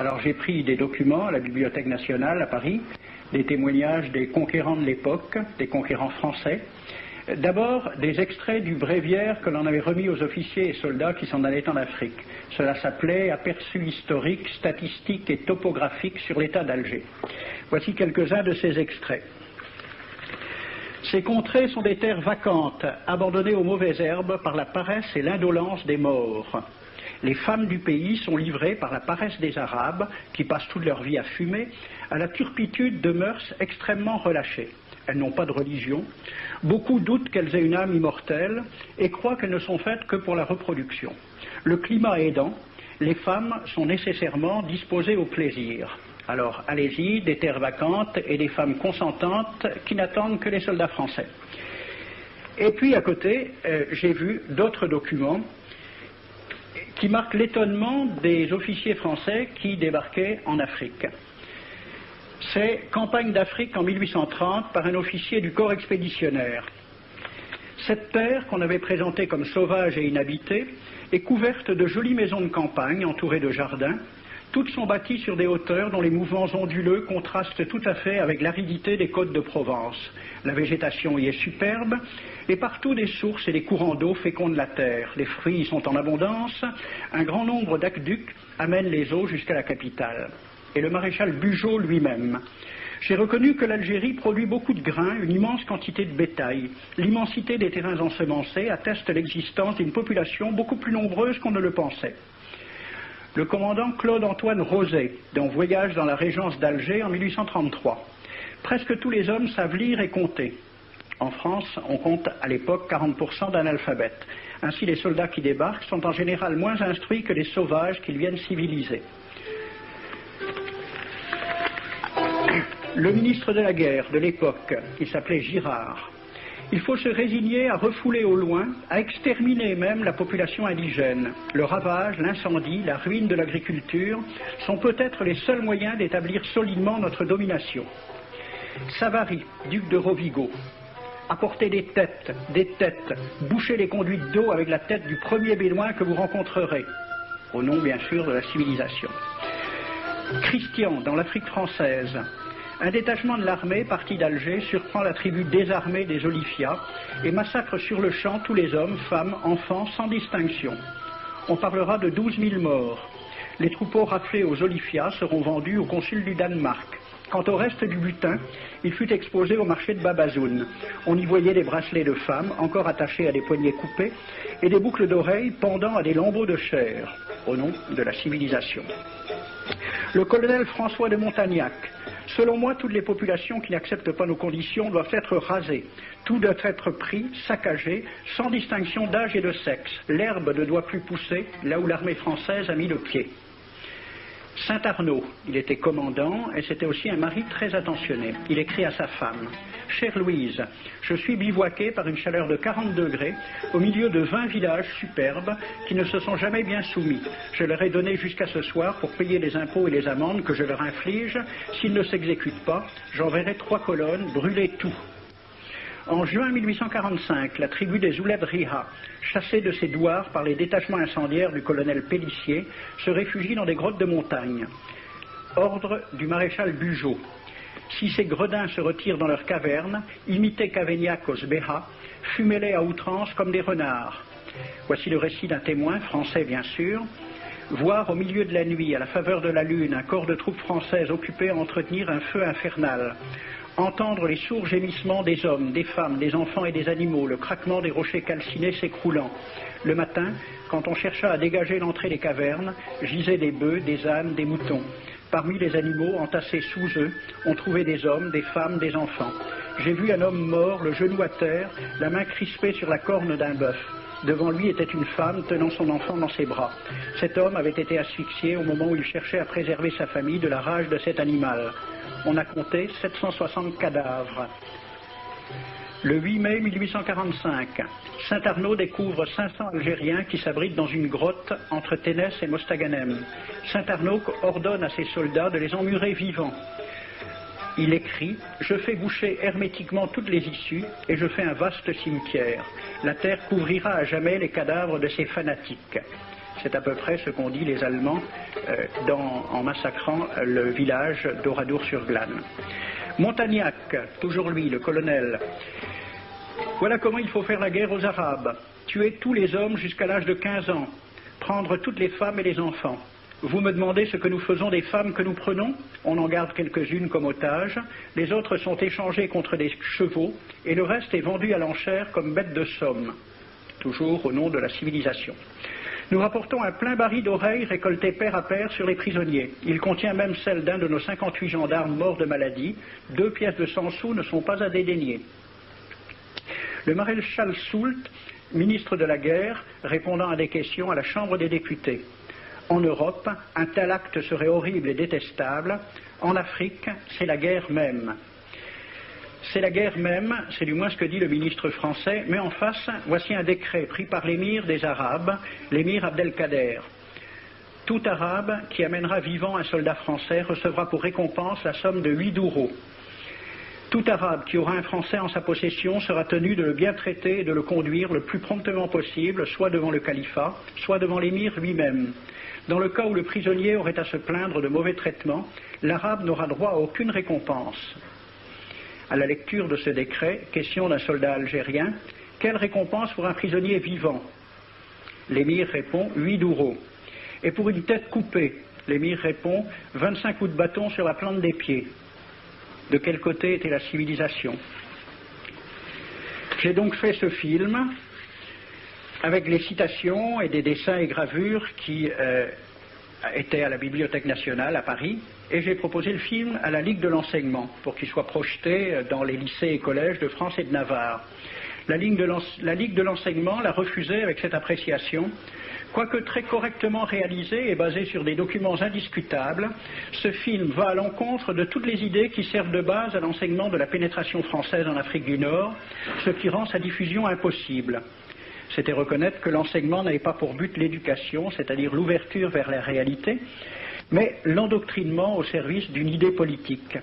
Alors j'ai pris des documents à la Bibliothèque nationale à Paris, des témoignages des conquérants de l'époque, des conquérants français. D'abord, des extraits du bréviaire que l'on avait remis aux officiers et soldats qui s'en allaient en Afrique. Cela s'appelait « Aperçu historique, statistique et topographique sur l'état d'Alger ». Voici quelques-uns de ces extraits. Ces contrées sont des terres vacantes, abandonnées aux mauvaises herbes par la paresse et l'indolence des morts. Les femmes du pays sont livrées par la paresse des Arabes, qui passent toute leur vie à fumer, à la turpitude de mœurs extrêmement relâchées. Elles n'ont pas de religion. Beaucoup doutent qu'elles aient une âme immortelle et croient qu'elles ne sont faites que pour la reproduction. Le climat aidant, les femmes sont nécessairement disposées au plaisir. Alors, allez-y, des terres vacantes et des femmes consentantes qui n'attendent que les soldats français. Et puis, à côté, j'ai vu d'autres documents qui marquent l'étonnement des officiers français qui débarquaient en Afrique. C'est Campagne d'Afrique en 1830 par un officier du corps expéditionnaire. Cette terre, qu'on avait présentée comme sauvage et inhabitée, est couverte de jolies maisons de campagne entourées de jardins. Toutes sont bâties sur des hauteurs dont les mouvements onduleux contrastent tout à fait avec l'aridité des côtes de Provence. La végétation y est superbe, et partout des sources et des courants d'eau fécondent la terre. Les fruits y sont en abondance, un grand nombre d'aqueducs amènent les eaux jusqu'à la capitale. Et le maréchal Bugeaud lui-même. J'ai reconnu que l'Algérie produit beaucoup de grains, une immense quantité de bétail. L'immensité des terrains ensemencés atteste l'existence d'une population beaucoup plus nombreuse qu'on ne le pensait. Le commandant Claude-Antoine Roset, dans Voyage dans la Régence d'Alger en 1833. Presque tous les hommes savent lire et compter. En France, on compte à l'époque 40% d'analphabètes. Ainsi, les soldats qui débarquent sont en général moins instruits que les sauvages qu'ils viennent civiliser. Le ministre de la guerre de l'époque, qui s'appelait Girard, il faut se résigner à refouler au loin, à exterminer même la population indigène. Le ravage, l'incendie, la ruine de l'agriculture sont peut-être les seuls moyens d'établir solidement notre domination. Savary, duc de Rovigo, apportez des têtes, bouchez les conduites d'eau avec la tête du premier bédouin que vous rencontrerez, au nom bien sûr de la civilisation. Christian, dans l'Afrique française, un détachement de l'armée parti d'Alger surprend la tribu désarmée des Olifias et massacre sur le champ tous les hommes, femmes, enfants, sans distinction. On parlera de 12 000 morts. Les troupeaux raflés aux Olifias seront vendus au consul du Danemark. Quant au reste du butin, il fut exposé au marché de Babazoun. On y voyait des bracelets de femmes, encore attachés à des poignets coupés, et des boucles d'oreilles pendant à des lambeaux de chair, au nom de la civilisation. Le colonel François de Montagnac. Selon moi, toutes les populations qui n'acceptent pas nos conditions doivent être rasées. Tout doit être pris, saccagé, sans distinction d'âge et de sexe. L'herbe ne doit plus pousser là où l'armée française a mis le pied. Saint-Arnaud, il était commandant et c'était aussi un mari très attentionné. Il écrit à sa femme: « Chère Louise, je suis bivouaqué par une chaleur de 40 degrés au milieu de 20 villages superbes qui ne se sont jamais bien soumis. Je leur ai donné jusqu'à ce soir pour payer les impôts et les amendes que je leur inflige. S'ils ne s'exécutent pas, j'enverrai 3 colonnes brûler tout. » En juin 1845, la tribu des Ouled Riha, chassée de ses douars par les détachements incendiaires du colonel Pélissier, se réfugie dans des grottes de montagne. Ordre du maréchal Bugeaud. Si ces gredins se retirent dans leurs cavernes, imitez Cavaignac aux Béha, fumez-les à outrance comme des renards. Voici le récit d'un témoin, français bien sûr. Voir au milieu de la nuit, à la faveur de la lune, un corps de troupes françaises occupé à entretenir un feu infernal. Entendre les sourds gémissements des hommes, des femmes, des enfants et des animaux, le craquement des rochers calcinés s'écroulant. Le matin, quand on chercha à dégager l'entrée des cavernes, gisaient des bœufs, des ânes, des moutons. Parmi les animaux, entassés sous eux, on trouvait des hommes, des femmes, des enfants. J'ai vu un homme mort, le genou à terre, la main crispée sur la corne d'un bœuf. Devant lui était une femme tenant son enfant dans ses bras. Cet homme avait été asphyxié au moment où il cherchait à préserver sa famille de la rage de cet animal. On a compté 760 cadavres. Le 8 mai 1845, Saint-Arnaud découvre 500 Algériens qui s'abritent dans une grotte entre Ténès et Mostaganem. Saint-Arnaud ordonne à ses soldats de les emmurer vivants. Il écrit « Je fais boucher hermétiquement toutes les issues et je fais un vaste cimetière. La terre couvrira à jamais les cadavres de ces fanatiques. » C'est à peu près ce qu'ont dit les Allemands en massacrant le village d'Oradour-sur-Glane. Montagnac, toujours lui, le colonel. Voilà comment il faut faire la guerre aux Arabes. Tuer tous les hommes jusqu'à l'âge de 15 ans. Prendre toutes les femmes et les enfants. Vous me demandez ce que nous faisons des femmes que nous prenons? On en garde quelques-unes comme otages. Les autres sont échangées contre des chevaux et le reste est vendu à l'enchère comme bêtes de somme. Toujours au nom de la civilisation. Nous rapportons un plein baril d'oreilles récoltées paire à paire sur les prisonniers. Il contient même celle d'un de nos 58 gendarmes morts de maladie. 2 pièces de 100 sous ne sont pas à dédaigner. Le maréchal Soult, ministre de la guerre, répondant à des questions à la Chambre des députés. En Europe, un tel acte serait horrible et détestable. En Afrique, c'est la guerre même. C'est la guerre même, c'est du moins ce que dit le ministre français, mais en face, voici un décret pris par l'émir des Arabes, l'émir Abdelkader. Tout Arabe qui amènera vivant un soldat français recevra pour récompense la somme de 8 douros. Tout Arabe qui aura un Français en sa possession sera tenu de le bien traiter et de le conduire le plus promptement possible, soit devant le califat, soit devant l'émir lui-même. Dans le cas où le prisonnier aurait à se plaindre de mauvais traitements, l'Arabe n'aura droit à aucune récompense. À la lecture de ce décret, question d'un soldat algérien, quelle récompense pour un prisonnier vivant? L'émir répond 8 douros. Et pour une tête coupée, l'émir répond 25 coups de bâton sur la plante des pieds. De quel côté était la civilisation? J'ai donc fait ce film avec les citations et des dessins et gravures qui étaient à la Bibliothèque nationale à Paris, et j'ai proposé le film à la Ligue de l'enseignement pour qu'il soit projeté dans les lycées et collèges de France et de Navarre. La Ligue de l'enseignement l'a refusé avec cette appréciation. Quoique très correctement réalisé et basé sur des documents indiscutables, ce film va à l'encontre de toutes les idées qui servent de base à l'enseignement de la pénétration française en Afrique du Nord, ce qui rend sa diffusion impossible. C'était reconnaître que l'enseignement n'avait pas pour but l'éducation, c'est-à-dire l'ouverture vers la réalité, mais l'endoctrinement au service d'une idée politique.